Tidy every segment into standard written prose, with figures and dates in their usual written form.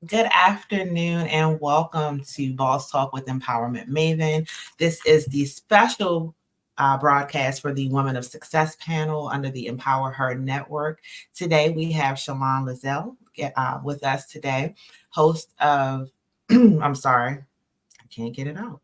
Good afternoon and welcome to Boss Talk with Empowerment Maven. This is the special broadcast for the Women of Success panel under the Empower Her Network. Today we have Shelon Lazelle with us today, host of, I'm sorry, I can't get it out.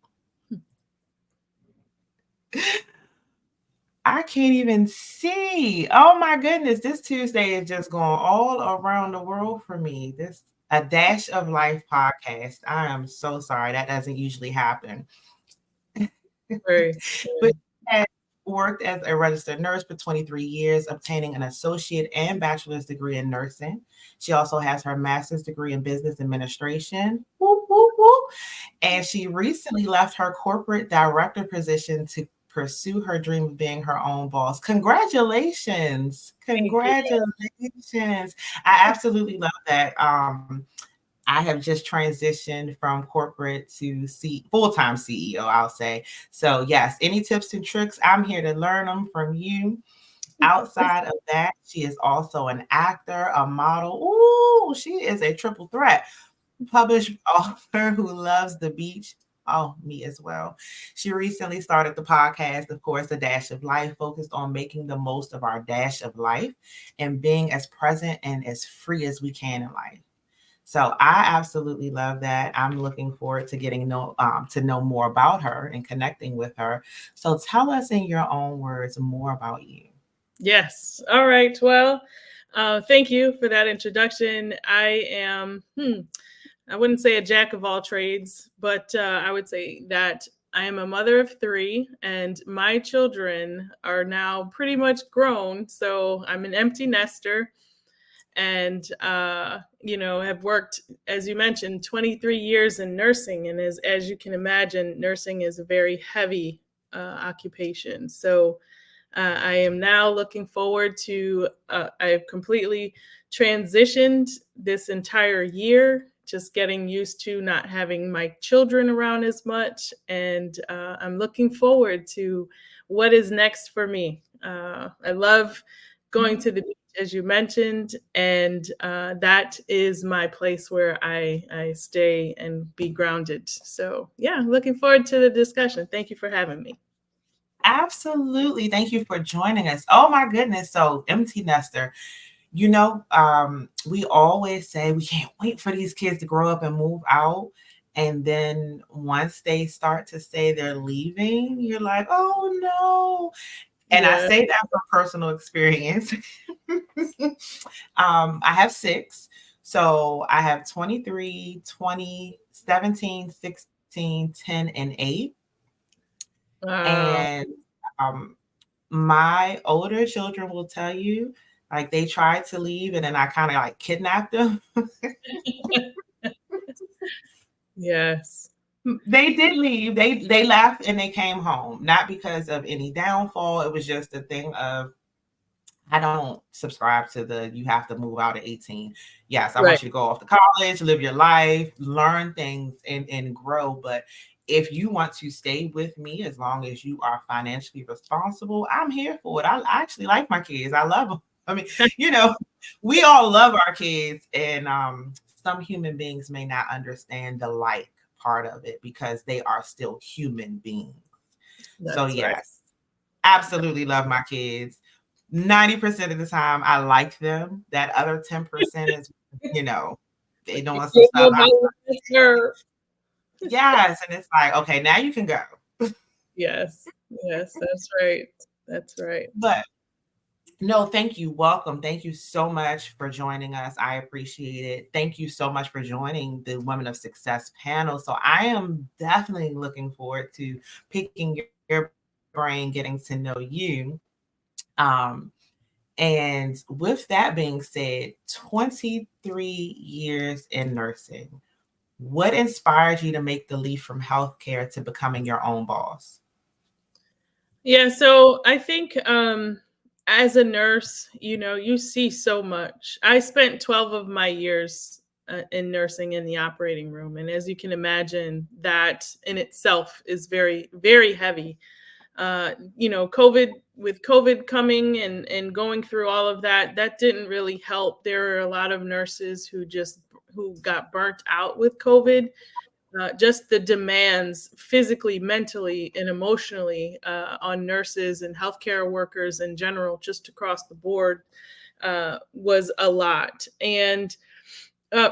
I can't even see. Oh my goodness, this Tuesday is just going all around the world for me. This A Dash of Life podcast. I am so sorry. That doesn't usually happen. Right. But she has worked as a registered nurse for 23 years, obtaining an associate and bachelor's degree in nursing. She also has her master's degree in business administration. Whoop, whoop, whoop. And she recently left her corporate director position to pursue her dream of being her own boss. Congratulations. Thank you. Congratulations. I absolutely love that. I have just transitioned from corporate to full-time CEO, I'll say. So yes, any tips and tricks, I'm here to learn them from you. Outside of that, she is also an actor, a model. Ooh, she is a triple threat. Published author who loves the beach. Oh, me as well. She recently started the podcast, of course, A Dash of Life, focused on making the most of our dash of life and being as present and as free as we can in life. So I absolutely love that. I'm looking forward to getting to know more about her and connecting with her. So tell us in your own words more about you. Yes. All right. Well, thank you for that introduction. I am, I wouldn't say a jack of all trades, but I would say that I am a mother of three, and my children are now pretty much grown. So I'm an empty nester. And have worked, as you mentioned, 23 years in nursing, and as you can imagine, nursing is a very heavy occupation. So I am now looking forward to I have completely transitioned this entire year, just getting used to not having my children around as much, and I'm looking forward to what is next for me. I love going to the beach, as you mentioned, and that is my place where I stay and be grounded. So yeah, looking forward to the discussion. Thank you for having me. Absolutely. Thank you for joining us. Oh my goodness. So empty nester. We always say we can't wait for these kids to grow up and move out. And then once they start to say they're leaving, you're like, oh no. And I Yeah. say that from personal experience. I have six. So I have 23, 20, 17, 16, 10, and 8. Wow. And um, my older children will tell you, like they tried to leave and then I kind of like kidnapped them. Yes. They did leave. They left and they came home, not because of any downfall. It was just a thing of I don't subscribe to the you have to move out at 18. Yes, I Right. want you to go off to college, live your life, learn things and grow. But if you want to stay with me as long as you are financially responsible, I'm here for it. I actually like my kids. I love them. I mean, you know, we all love our kids, and some human beings may not understand the like part of it because they are still human beings. So That's right. yes, absolutely love my kids. 90% of the time I like them. That other 10% is, you know, they doing some You stuff. know my listener. Yes. And it's like, okay, now you can go. Yes. Yes, that's right. That's right. But no, thank you. Welcome. Thank you so much for joining us. I appreciate it. Thank you so much for joining the Women of Success panel. So I am definitely looking forward to picking your brain, getting to know you. Um, And with that being said, 23 years in nursing, what inspired you to make the leap from healthcare to becoming your own boss? Yeah, so I think as a nurse, you see so much. I spent 12 of my years in nursing in the operating room. And as you can imagine, that in itself is very, very heavy. COVID coming and going through all of that, that didn't really help. There are a lot of nurses who got burnt out with COVID. Just the demands physically, mentally, and emotionally on nurses and healthcare workers in general, just across the board, was a lot. And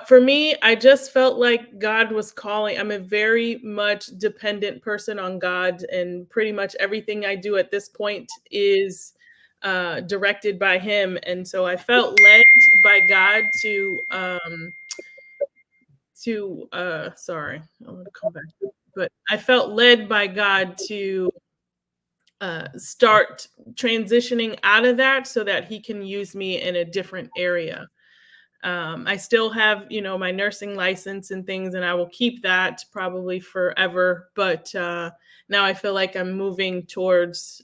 for me, I just felt like God was calling. I'm a very much dependent person on God, and pretty much everything I do at this point is directed by Him. And so I felt led by God sorry, I want to come back, but I felt led by God to start transitioning out of that so that He can use me in a different area. I still have, my nursing license and things, and I will keep that probably forever. But now I feel like I'm moving towards,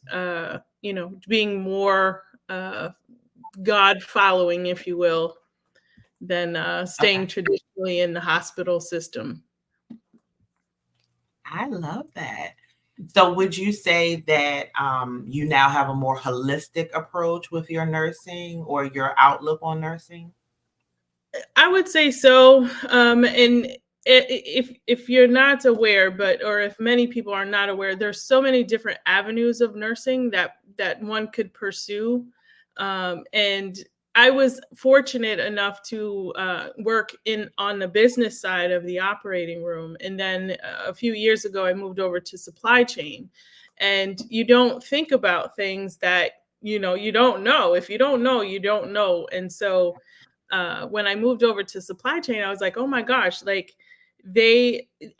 being more God following, if you will, than staying Okay. traditionally in the hospital system. I love that. So would you say that you now have a more holistic approach with your nursing or your outlook on nursing? I would say so. And if you're not aware, or if many people are not aware, there's so many different avenues of nursing that one could pursue. And I was fortunate enough to work on the business side of the operating room, and then a few years ago, I moved over to supply chain. And you don't think about things that you don't know. If you don't know, you don't know. And so when I moved over to supply chain, I was like, oh my gosh, like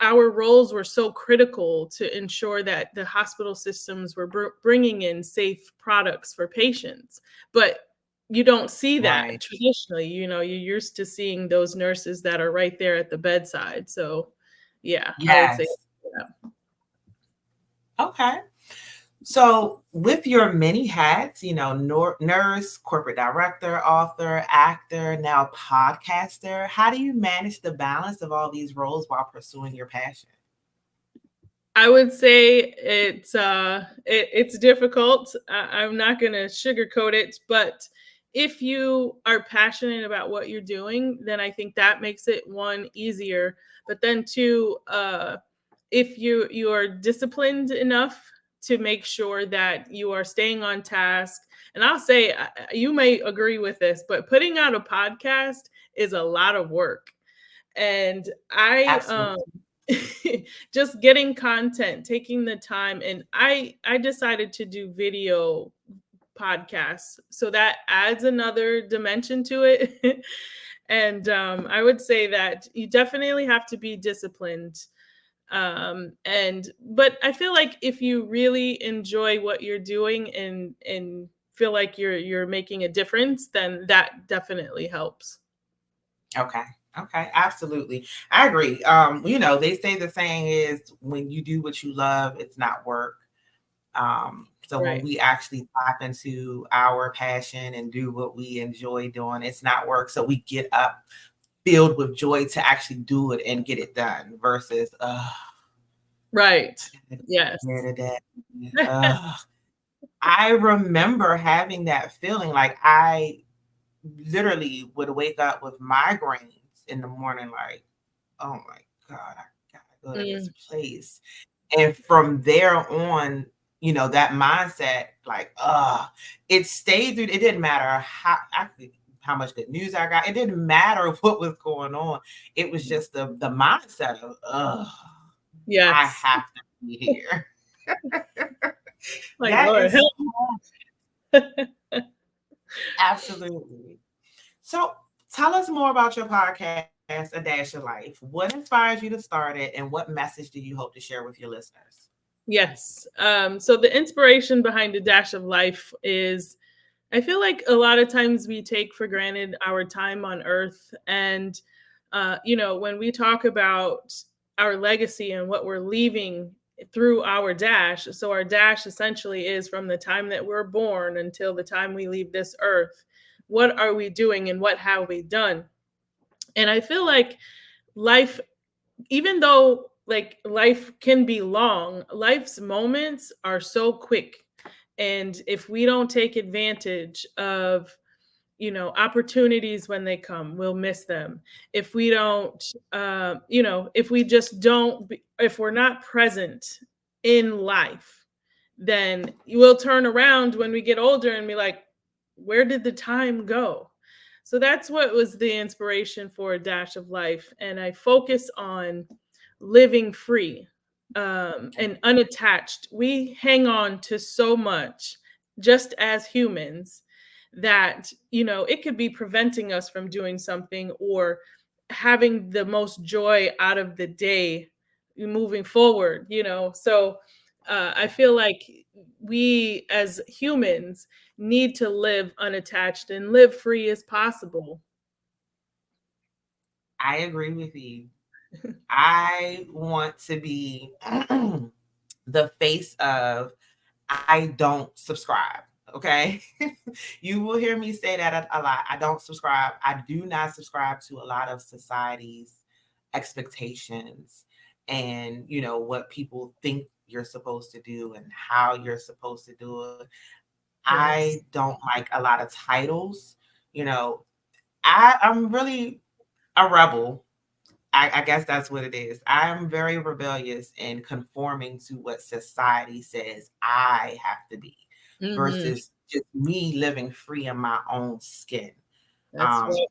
our roles were so critical to ensure that the hospital systems were bringing in safe products for patients. But you don't see that Right. traditionally. You're used to seeing those nurses that are right there at the bedside. So, yeah, I would say, Yes. yeah. Okay. So, with your many hats, nurse, corporate director, author, actor, now podcaster, how do you manage the balance of all these roles while pursuing your passion? I would say it's difficult. I'm not going to sugarcoat it, but if you are passionate about what you're doing, then I think that makes it one easier. But then two, if you are disciplined enough to make sure that you are staying on task, and I'll say you may agree with this, but putting out a podcast is a lot of work. And I Absolutely. just getting content, taking the time, and I decided to do video podcasts, so that adds another dimension to it. And I would say that you definitely have to be disciplined. And but I feel like if you really enjoy what you're doing and feel like you're making a difference, then that definitely helps. Okay. Okay. Absolutely. I agree. They say the saying is when you do what you love, it's not work. So when Right. we actually tap into our passion and do what we enjoy doing, it's not work. So we get up filled with joy to actually do it and get it done versus, Right. I gotta Yes. get today. I remember having that feeling like I literally would wake up with migraines in the morning, like, oh my God, I gotta go to this Mm, place. And from there on, that mindset, like, it stayed through. It didn't matter how much good news I got. It didn't matter what was going on. It was just the mindset of, I yes. have to be here. Like, That Lord is help. absolutely. So tell us more about your podcast, A Dash of Life. What inspires you to start it, and what message do you hope to share with your listeners? Yes. So the inspiration behind A Dash of Life is I feel like a lot of times we take for granted our time on earth. And, when we talk about our legacy and what we're leaving through our dash, so our dash essentially is from the time that we're born until the time we leave this earth. What are we doing and what have we done? And I feel like life, even though like life can be long, life's moments are so quick. And if we don't take advantage of opportunities when they come, we'll miss them. If we don't, if we just don't, if we're not present in life, then we'll turn around when we get older and be like, where did the time go? So that's what was the inspiration for A Dash of Life. And I focus on living free, and unattached. We hang on to so much just as humans that, it could be preventing us from doing something or having the most joy out of the day moving forward. So I feel like we as humans need to live unattached and live free as possible. I agree with you. I want to be the face of I don't subscribe. Okay. You will hear me say that a lot. I don't subscribe. I do not subscribe to a lot of society's expectations and, what people think you're supposed to do and how you're supposed to do it. I Yes. don't like a lot of titles. You know, I'm really a rebel. I guess that's what it is. I'm very rebellious in conforming to what society says I have to be Hmm. versus just me living free in my own skin. That's Um, right.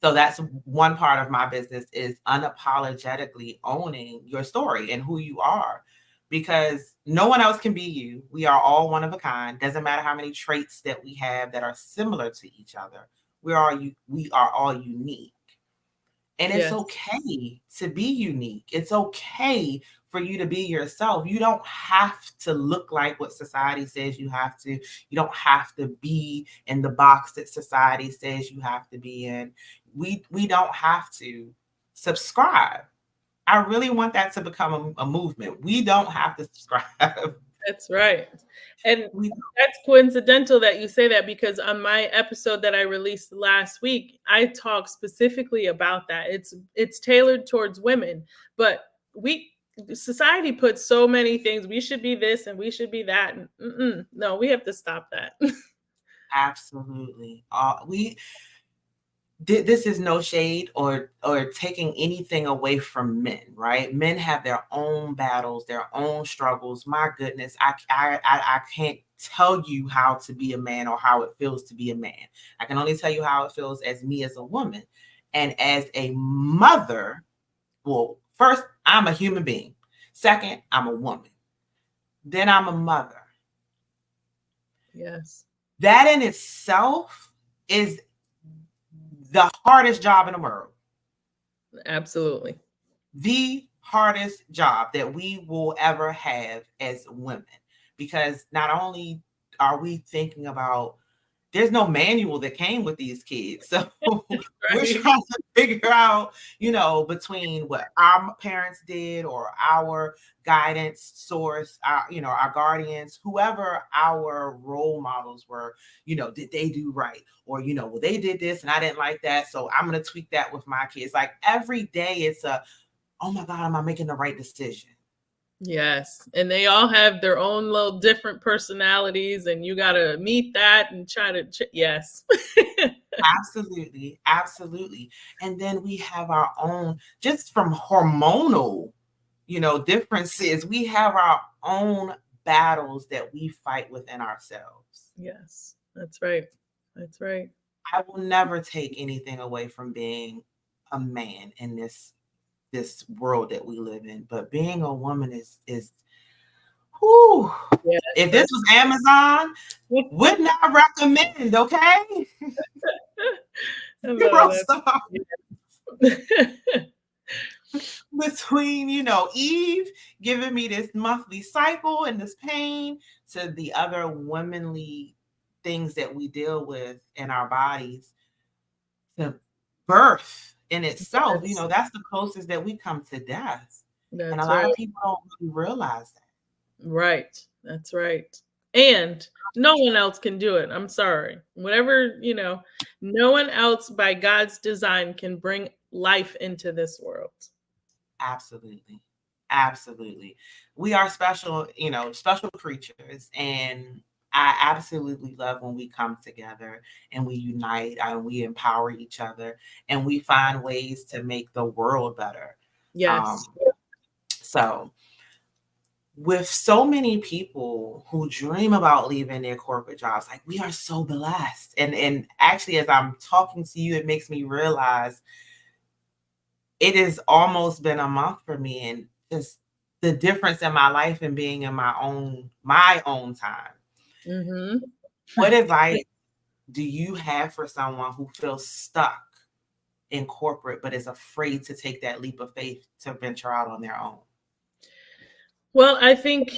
so that's one part of my business is unapologetically owning your story and who you are because no one else can be you. We are all one of a kind. Doesn't matter how many traits that we have that are similar to each other. We are all unique. And it's Yes. okay to be unique. It's okay for you to be yourself. You don't have to look like what society says you have to. You don't have to be in the box that society says you have to be in. We don't have to subscribe. I really want that to become a movement. We don't have to subscribe. That's right. And We that's coincidental that you say that because on my episode that I released last week, I talk specifically about that. It's tailored towards women, but we society puts so many things. We should be this and we should be that. And no, we have to stop that. absolutely. We this is no shade or taking anything away from men, right? Men have their own battles, their own struggles. My goodness, I can't tell you how to be a man or how it feels to be a man. I can only tell you how it feels as me as a woman and as a mother. Well, first, I'm a human being. Second, I'm a woman. Then I'm a mother. Yes. That in itself is the hardest job in the world. Absolutely. The hardest job that we will ever have as women because not only are we thinking about there's no manual that came with these kids. So we're Right. trying to figure out, between what our parents did or our guidance source, our guardians, whoever our role models were, did they do right? Or, well, they did this and I didn't like that. So I'm going to tweak that with my kids. Like every day it's oh my God, am I making the right decision? Yes. And they all have their own little different personalities, and you got to meet that and try to, yes. Absolutely, absolutely. And then we have our own, just from hormonal, differences, we have our own battles that we fight within ourselves. Yes. That's right. That's right. I will never take anything away from being a man in this world that we live in, but being a woman is whew. Yes. If this was Amazon, would not recommend, okay? No, Zero that's star. yes. Between Eve giving me this monthly cycle and this pain to the other womanly things that we deal with in our bodies to birth in itself, Yes. that's the closest that we come to death, and a That's lot right. of people don't really realize that. Right. That's right. And no one else can do it. I'm sorry. Whatever, no one else by God's design can bring life into this world. Absolutely, absolutely. We are special, special creatures, and I absolutely love when we come together and we unite and we empower each other and we find ways to make the world better. Um, Yes. so with so many people who dream about leaving their corporate jobs, like we are so blessed. And actually, as I'm talking to you, it makes me realize it has almost been a month for me, and just the difference in my life and being in my own time. Mm-hmm. What advice do you have for someone who feels stuck in corporate but is afraid to take that leap of faith to venture out on their own? Well, I think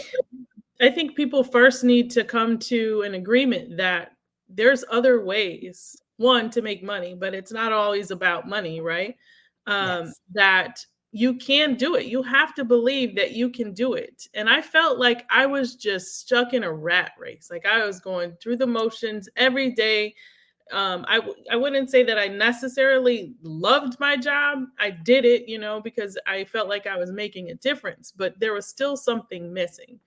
people first need to come to an agreement that there's other ways, one, to make money, but it's not always about money, right? Yes. That you can do it. You have to believe that you can do it. And I felt like I was just stuck in a rat race. Like I was going through the motions every day. I wouldn't say that I necessarily loved my job. I did it, because I felt like I was making a difference, but there was still something missing.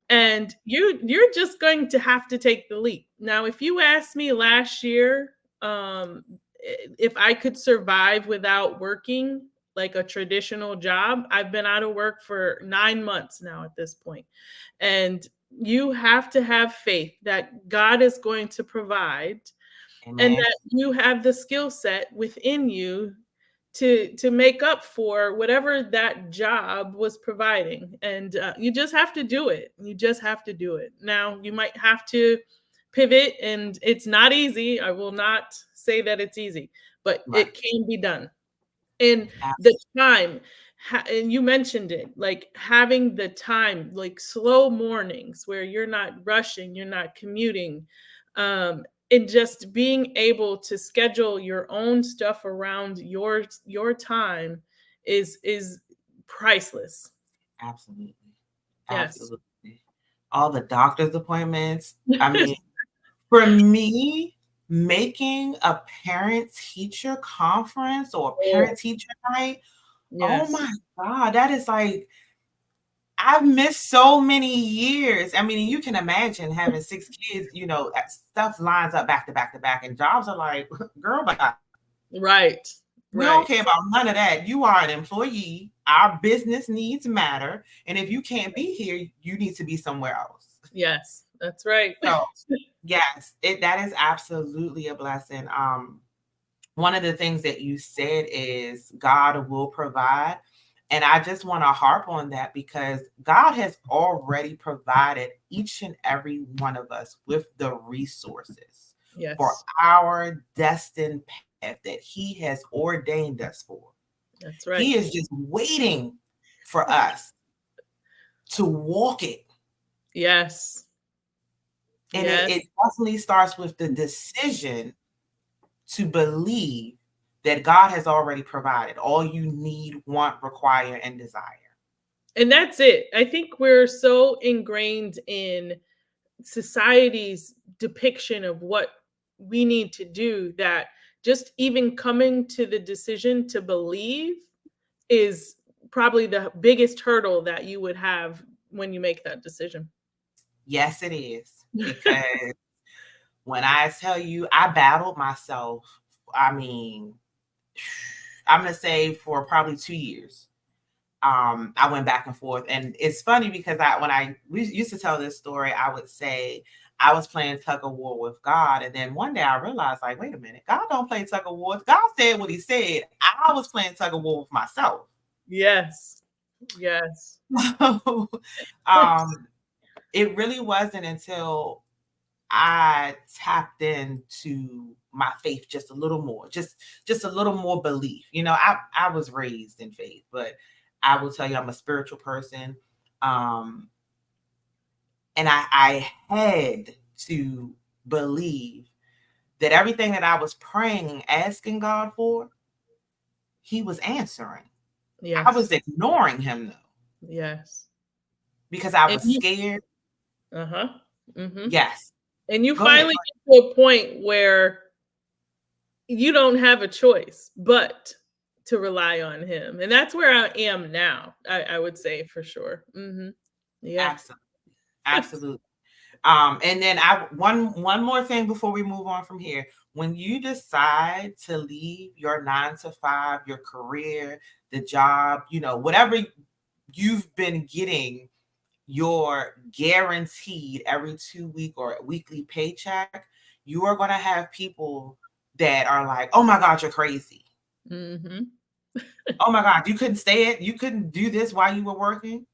And you're just going to have to take the leap. Now, if you asked me last year, if I could survive without working like a traditional job, I've been out of work for 9 months now at this point. And you have to have faith that God is going to provide, and Amen. that you have the skill set within you to make up for whatever that job was providing. And you just have to do it. You just have to do it. Now you might have to pivot, and it's not easy. I will not say that it's easy, but Right. it can be done. And the Absolutely. time, and you mentioned it, like having the time, like slow mornings where you're not rushing, you're not commuting, and just being able to schedule your own stuff around your time is priceless. Absolutely. Yes. Absolutely. All the doctor's appointments. I mean, for me, making a parent teacher conference or Oh, parent teacher night, oh yes. my God, that is like, I've missed so many years. I mean, you can imagine having 6 kids, stuff lines up back to back to back, and jobs are like, girl, bye. Right. We don't Right. care about none of that. You are an employee. Our business needs matter. And if you can't be here, you need to be somewhere else. Yes, that's right. So yes, that is absolutely a blessing. One of the things that you said is God will provide. And I just want to harp on that because God has already provided each and every one of us with the resources for Yes, our destined path that He has ordained us for. that's He right. is just waiting for us to walk it. Yes. And it, Yes. it definitely starts with the decision to believe that God has already provided all you need, want, require, and desire. And that's it. I think we're so ingrained in society's depiction of what we need to do that just even coming to the decision to believe is probably the biggest hurdle that you would have when you make that decision. Yes, it is. Because when I tell you, I battled myself, I mean, I'm going to say for probably 2 years. I went back and forth. And it's funny because we used to tell this story, I would say I was playing tug of war with God. And then one day I realized, like, wait a minute, God don't play tug of war. God said what he said. I was playing tug of war with myself. Yes. Yes. um, it really wasn't until I tapped into my faith just a little more, just a little more belief. I was raised in faith, but I will tell you I'm a spiritual person. Um, and I had to believe that everything that I was praying and asking God for, He was answering. I Yes. was ignoring Him though, Yes. because I And was you, scared. uh-huh. Hmm. Yes. And you Go ahead. finally get to a point where you don't have a choice but to rely on him. And that's where I am now, I would say for sure. Yeah. Absolutely. Absolutely. And then one more thing before we move on from here. When you decide to leave your 9 to 5, your career, the job, whatever you've been getting your guaranteed every 2 week or weekly paycheck, you are going to have people that are like, oh my God, you're crazy. Mm-hmm. Oh my God, you couldn't stay it. You couldn't do this while you were working.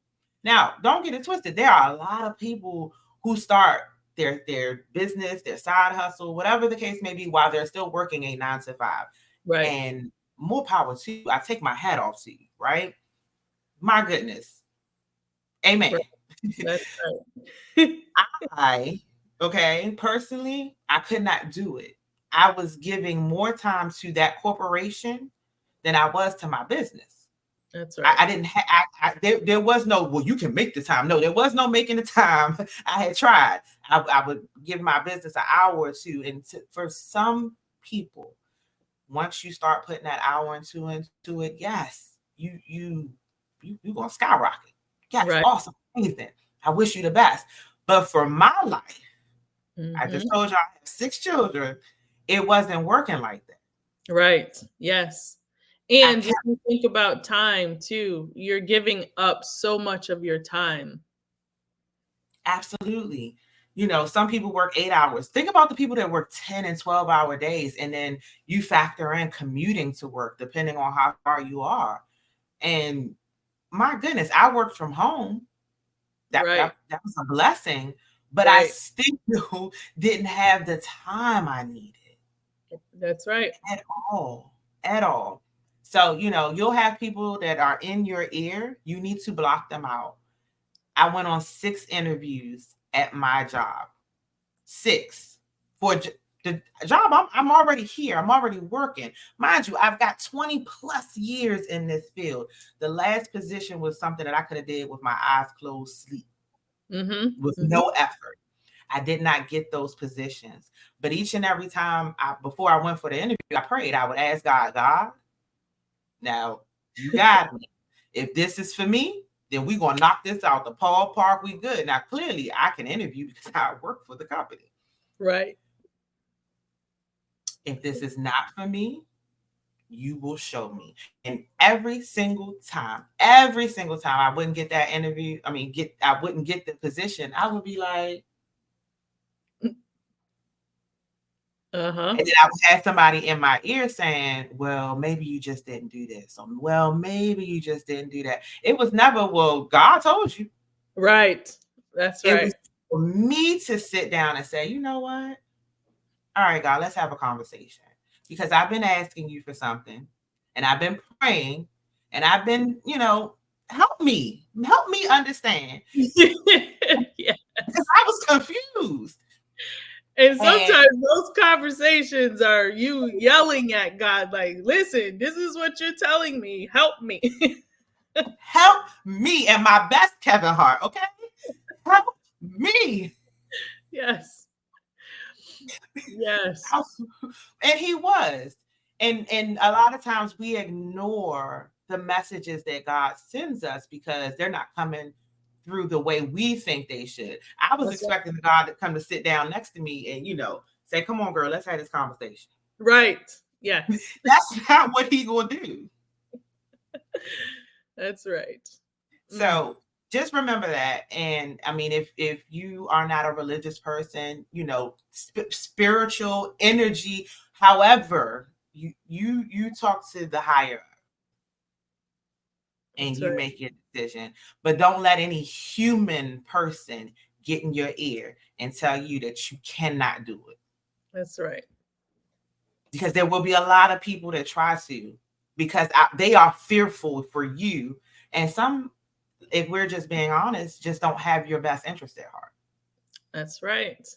Now, don't get it twisted. There are a lot of people who start their business, their side hustle, whatever the case may be, while they're still working a 9 to 5. Right. And more power to you. I take my hat off to you, right? My goodness. Amen. Right. That's right. Personally, I could not do it. I was giving more time to that corporation than I was to my business. That's I, right. I didn't have, there was no, well, you can make the time. No, there was no making the time. I had tried. I would give my business an hour or two. And for some people, once you start putting that hour into it, yes, you gonna skyrocket. Yes, Right. awesome, amazing. I wish you the best. But for my life, I just Mm-hmm. told you I have 6 children. It wasn't working like that. Right. Yes. I And when kept you think about time too, you're giving up so much of your time. absolutely. Some people work 8 hours. Think about the people that work 10 and 12-hour days, and then you factor in commuting to work, depending on how far you are. And my goodness, I worked from home. That Right. that, that was a blessing, but I Right. still didn't have the time I needed That's right. at all. At all. So, you'll have people that are in your ear. You need to block them out. I went on 6 interviews at my job. 6 for the job. I'm already here. I'm already working. Mind you, I've got 20 plus years in this field. The last position was something that I could have did with my eyes closed, sleep, Mm-hmm. with Mm-hmm. no effort. I did not get those positions. But each and every time before I went for the interview, I prayed. I would ask God, now you guide me. If this is for me, then we're going to knock this out the ballpark. We good. Now, clearly, I can interview because I work for the company. Right. If this is not for me, you will show me. And every single time I wouldn't get that interview. I wouldn't get the position. I would be like, Uh-huh. and then I would have somebody in my ear saying, well, maybe you just didn't do this. Or, well, maybe you just didn't do that. It was never, well, God told you. Right. That's It was right. for me to sit down and say, you know what? All right, God, let's have a conversation. Because I've been asking you for something and I've been praying and I've been, help me understand. Yeah. Because I was confused. And And sometimes those conversations are you yelling at God, like, listen, this is what you're telling me. Help me. help me and my best Kevin Hart, okay? Help me. Yes. Yes. And he was. And a lot of times we ignore the messages that God sends us because they're not coming through the way we think they should. I was That's right. expecting God to come to sit down next to me and, say, come on, girl, let's have this conversation. Right. Yes. That's not what he gonna do. That's right. Mm. So just remember that. And if you are not a religious person, spiritual energy, however, you talk to the higher and That's you right. make your decision. But don't let any human person get in your ear and tell you that you cannot do it. That's right. Because there will be a lot of people that try to, because they are fearful for you. And some, if we're just being honest, just don't have your best interest at heart. That's right.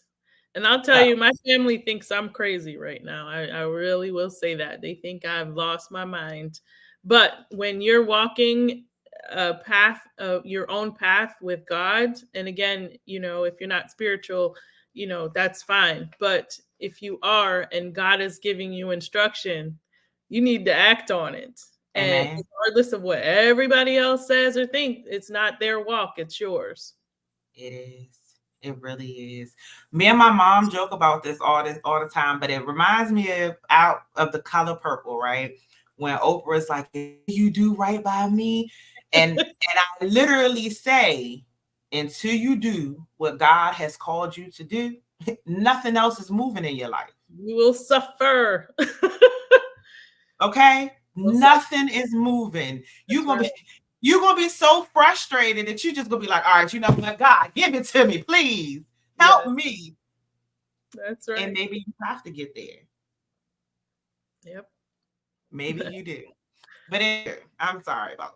And I'll tell So, you, my family thinks I'm crazy right now. I really will say that. They think I've lost my mind. But when you're walking a path of your own path with God, and again, if you're not spiritual, that's fine. But if you are and God is giving you instruction, you need to act on it. And amen. regardless of what everybody else says or thinks, it's not their walk, it's yours. It is. It really is. Me and my mom joke about this all the time, but it reminds me of out of The Color Purple, right? When Oprah is like, "You do right by me," and I literally say, "Until you do what God has called you to do, nothing else is moving in your life." You will suffer. Okay, Will suffer. nothing is moving. That's right. You're gonna be so frustrated that you just gonna be like, "All right, you know what, God, give it to me, please help Yes, me." that's And right. maybe you have to get there. Yep. Maybe you do. But anyway, I'm sorry about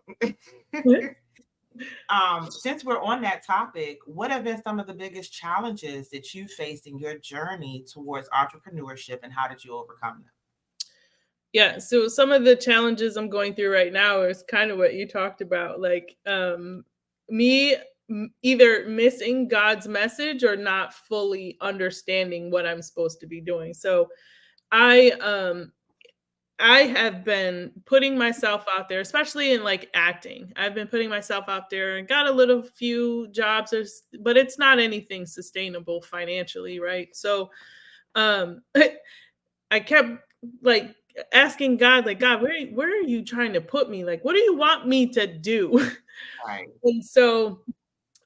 since we're on that topic, what have been some of the biggest challenges that you faced in your journey towards entrepreneurship and how did you overcome them? Yeah, so some of the challenges I'm going through right now is kind of what you talked about, like me either missing God's message or not fully understanding what I'm supposed to be doing. So I I have been putting myself out there, especially in like acting. I've been putting myself out there and got a little few jobs, but it's not anything sustainable financially, right? So um I kept like asking God, like, God, where are you trying to put me? Like, what do you want me to do? Right. And so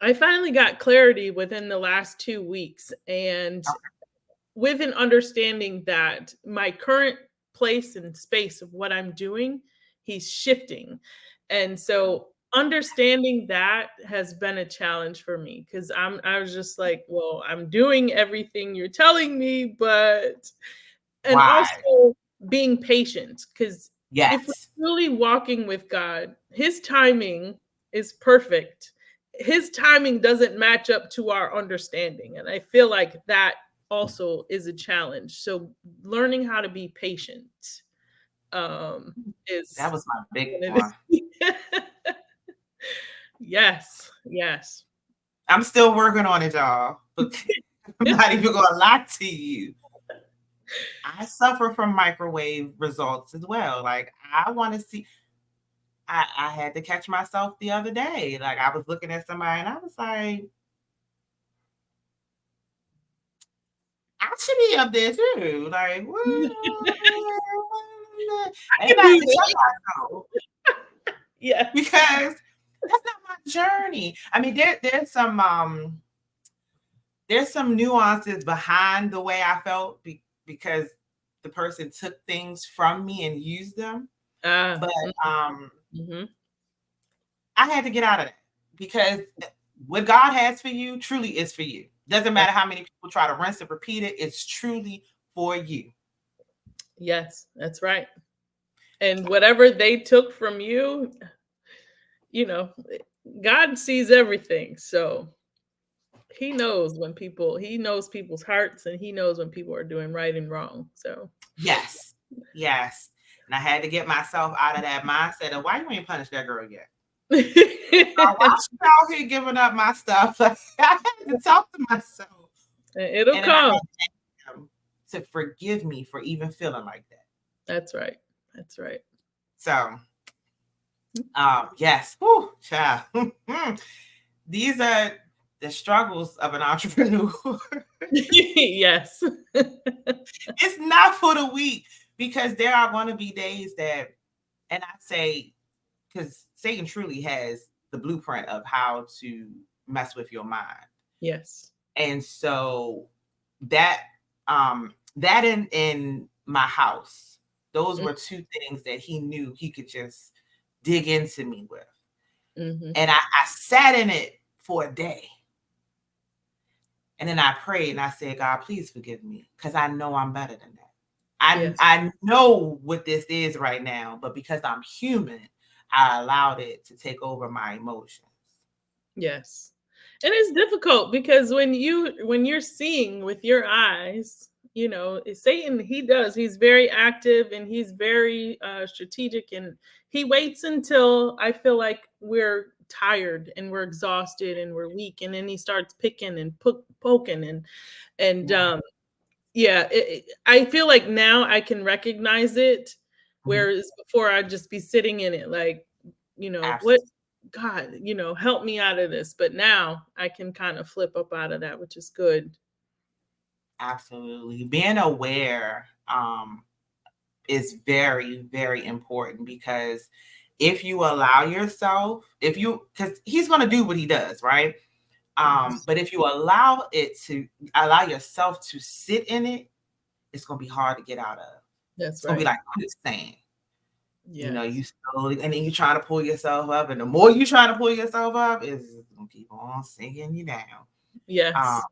I finally got clarity within the last 2 weeks. And with an understanding that my current place and space of what I'm doing, he's shifting. And so understanding that has been a challenge for me because I was just like, well, I'm doing everything you're telling me, but and Why? also being patient, because if we're Yes. really walking with God, his timing is perfect. His timing doesn't match up to our understanding. And I feel like that also is a challenge. So learning how to be patient um That is was my big one of one. the- yes, yes. I'm still working on it, y'all. But I'm not even gonna lie to you. I suffer from microwave results as well. Like I want to see. I had to catch myself the other day. Like I was looking at somebody and I was like, I should be up there too. Like, I and can I had do to check that. myself Yes. because that's not my journey. I mean, there's some nuances behind the way I felt because the person took things from me and used them. Ah, But um, mhm. I had to get out of that because what God has for you truly is for you. Doesn't That- matter how many people try to rinse and repeat it, it's truly for you. yes, that's right. And whatever they took from you, you know, God sees everything. So he knows people's hearts and he knows when people are doing right and wrong. So Yes. Yes. And I had to get myself out of that mindset of why you ain't punished that girl yet? Why she out here giving up my stuff? Like, I had to talk to myself. it'll And then I come. had him to forgive me for even feeling like that. That's right. That's right. So, yes. Whew, child. These are the struggles of an entrepreneur. Yes. It's not for the weak because there are going to be days that, and I say, because Satan truly has the blueprint of how to mess with your mind. Yes. And so that that in my house, those were two things that he knew he could just dig into me with. Mm-hmm. And I sat in it for a day. And then I prayed and I said, God, please forgive me because I know I'm better than that. Yes. I know what this is right now, but because I'm human, I allowed it to take over my emotions. Yes. And it's difficult because when you're seeing with your eyes, Satan, he's very active and he's very strategic, and he waits until I feel like we're tired and we're exhausted and we're weak, and then he starts picking and poking and Yeah. yeah, I feel like now I can recognize it, Mhm. whereas before I'd just be sitting in it like, what Absolutely. God, help me out of this. But now I can kind of flip up out of that, which is good. Absolutely. Being aware is very, very important, because if you allow yourself, because he's going to do what he does, right? But if you allow yourself to sit in it, it's going to be hard to get out of. That's It's going to be right. like quicksand. Yeah. You slowly, and then you try to pull yourself up, and the more you try to pull yourself up, it's going to keep on sinking you down. Um, Yes.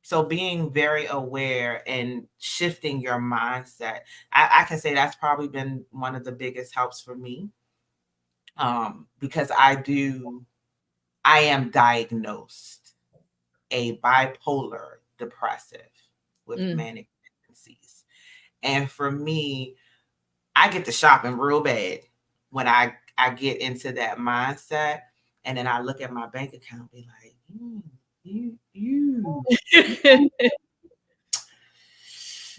so being very aware and shifting your mindset, I can say that's probably been one of the biggest helps for me, because I am diagnosed a bipolar depressive with manic tendencies. And for me, I get to shopping real bad when I get into that mindset. And then I look at my bank account and be like,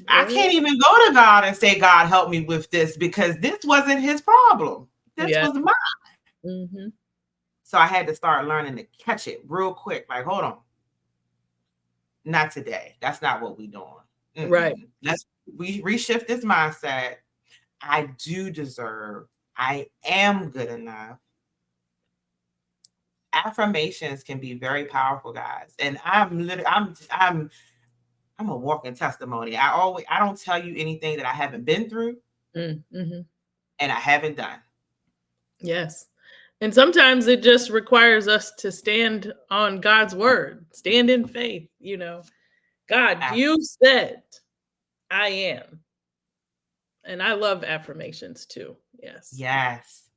I can't even go to God and say, God, help me with this, because this wasn't his problem. This Yeah. was mine. So I had to start learning to catch it real quick. Like, hold on. Not today. That's not what we're doing. Right. We reshift this mindset. I do deserve. I am good enough. Affirmations can be very powerful, guys. And I'm a walking testimony. I don't tell you anything that I haven't been through and I haven't done. Yes. And sometimes it just requires us to stand on God's word, stand in faith, God, you said I am. And I love affirmations too. Yes.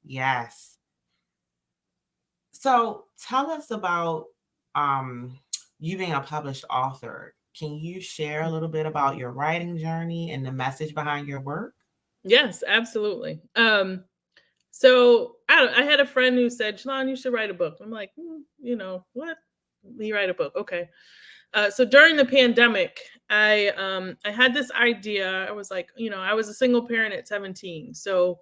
Yes. So tell us about you being a published author. Can you share a little bit about your writing journey and the message behind your work? Yes, absolutely. So I had a friend who said, Shelon, you should write a book. I'm like, what? Me write a book? Okay. So during the pandemic, I had this idea. I was like, I was a single parent at 17. So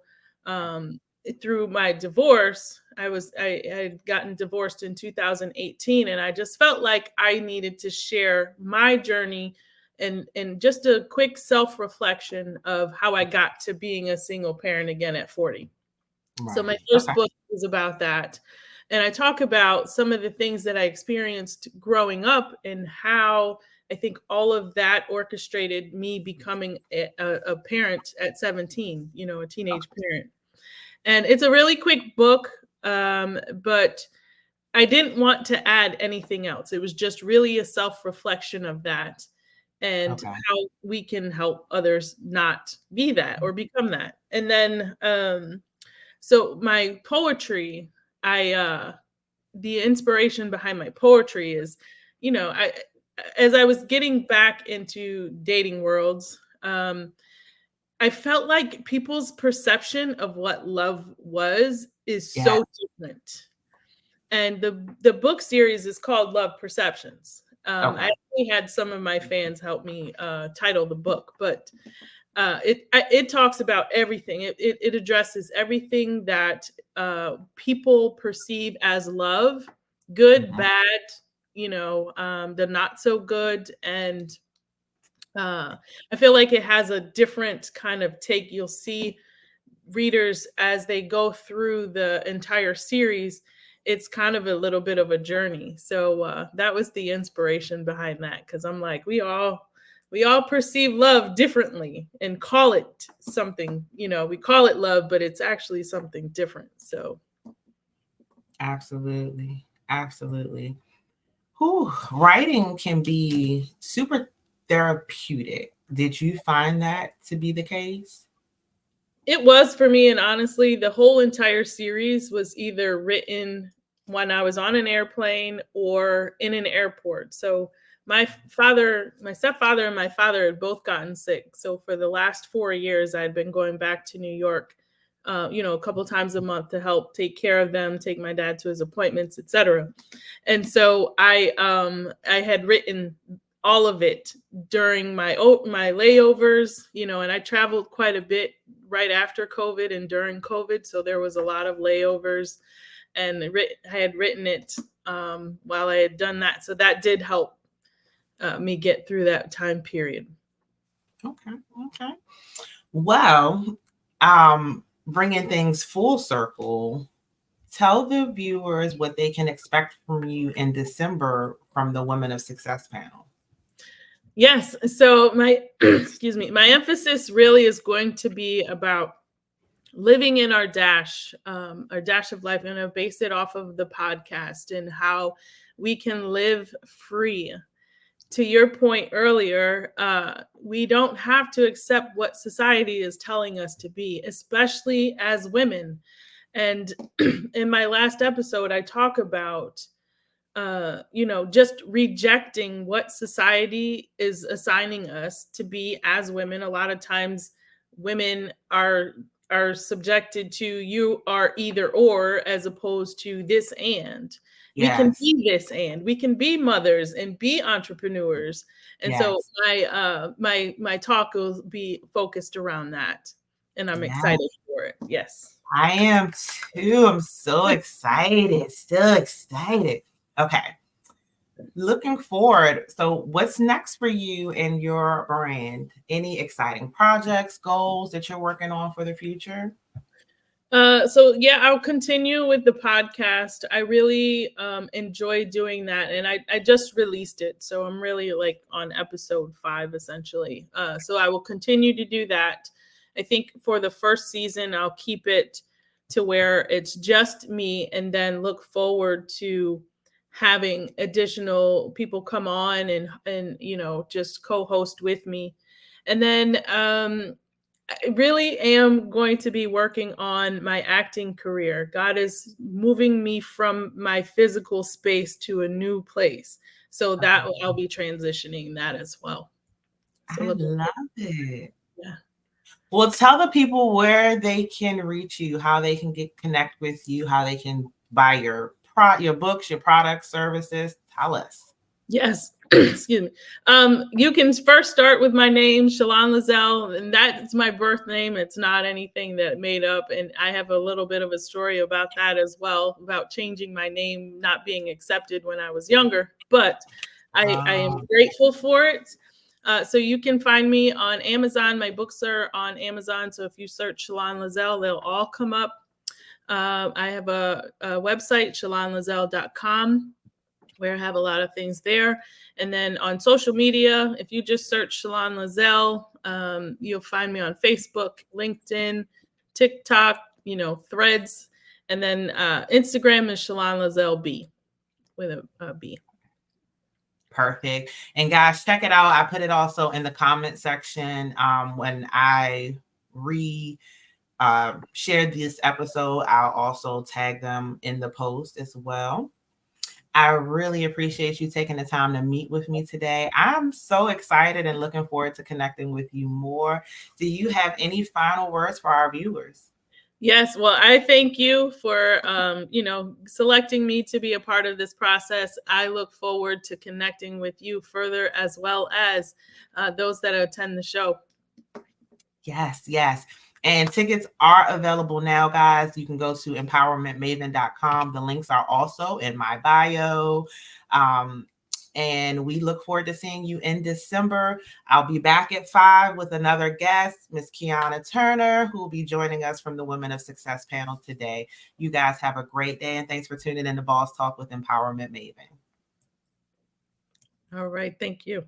through my divorce, I had gotten divorced in 2018, and I just felt like I needed to share my journey and just a quick self-reflection of how I got to being a single parent again at 40. Right. So my first book is about that. And I talk about some of the things that I experienced growing up and how I think all of that orchestrated me becoming a parent at 17, a teenage parent. And it's a really quick book, but I didn't want to add anything else. It was just really a self-reflection of that and how we can help others not be that or become that. And then so my poetry, the inspiration behind my poetry is, as I was getting back into dating worlds, I felt like people's perception of what love is so different. And the book series is called Love Perceptions. I actually had some of my fans help me title the book, but it talks about everything. It addresses everything that people perceive as love, good, bad, the not so good. And I feel like it has a different kind of take. You'll see readers as they go through the entire series. It's kind of a little bit of a journey. So that was the inspiration behind that, because I'm like, we all perceive love differently and call it something, we call it love, but it's actually something different. So absolutely. Writing can be super therapeutic. Did you find that to be the case? it was for me. And honestly, the whole entire series was either written when I was on an airplane or in an airport. So my stepfather and my father had both gotten sick. So for the last 4 years, I'd been going back to New York, a couple times a month to help take care of them, take my dad to his appointments, etc. And so I had written all of it during my layovers, and I traveled quite a bit right after COVID and during COVID. So there was a lot of layovers. and I had written it while I had done that. So that did help me get through that time period. Okay. Okay. Well, bringing things full circle, tell the viewers what they can expect from you in December from the Women of Success panel. Yes. So my excuse me, my emphasis really is going to be about living in our dash of life. I'm going to base it off of the podcast and how we can live free. To your point earlier, we don't have to accept what society is telling us to be, especially as women. And in my last episode, I talk about just rejecting what society is assigning us to be as women. A lot of times women are subjected to, you are either or, as opposed to this and. We can Yes. be this and we can be mothers and be entrepreneurs. And so Yes. my talk will be focused around that. And I'm Yes. excited for it. Yes. I am too. I'm so excited. Still excited. Okay. Looking forward. So, what's next for you and your brand? Any exciting projects, goals that you're working on for the future? So yeah, I'll continue with the podcast. I really enjoy doing that, and I just released it, so I'm really like on episode 5 essentially. So I will continue to do that. I think for the first season, I'll keep it to where it's just me, and then look forward to having additional people come on and just co-host with me. And then I really am going to be working on my acting career. God is moving me from my physical space to a new place. So that I'll be transitioning that as well. So I love it. yeah. Well, tell the people where they can reach you, how they can connect with you, how they can buy your books, your products, services. Tell us. Yes. Excuse me. You can first start with my name, Shelon Lazelle, and that's my birth name. It's not anything that made up. And I have a little bit of a story about that as well, about changing my name, not being accepted when I was younger. But I am grateful for it. So you can find me on Amazon. My books are on Amazon. So if you search Shelon Lazelle, they'll all come up. I have a website, shelonlazelle.com, where I have a lot of things there. And then on social media, if you just search Shelon Lazelle, you'll find me on Facebook, LinkedIn, TikTok, Threads. And then Instagram is Shelon Lazelle B, with a B. Perfect. And guys, check it out. I put it also in the comment section. When I shared this episode, I'll also tag them in the post as well. I really appreciate you taking the time to meet with me today. I'm so excited and looking forward to connecting with you more. Do you have any final words for our viewers? Yes, well, I thank you for selecting me to be a part of this process. I look forward to connecting with you further, as well as those that attend the show. Yes, yes. And tickets are available now, guys. You can go to empowermentmaven.com. The links are also in my bio. And we look forward to seeing you in December. I'll be back at 5 with another guest, Miss Kiana Turner, who will be joining us from the Women of Success panel today. You guys have a great day, and thanks for tuning in to Boss Talk with Empowerment Maven. All right. Thank you.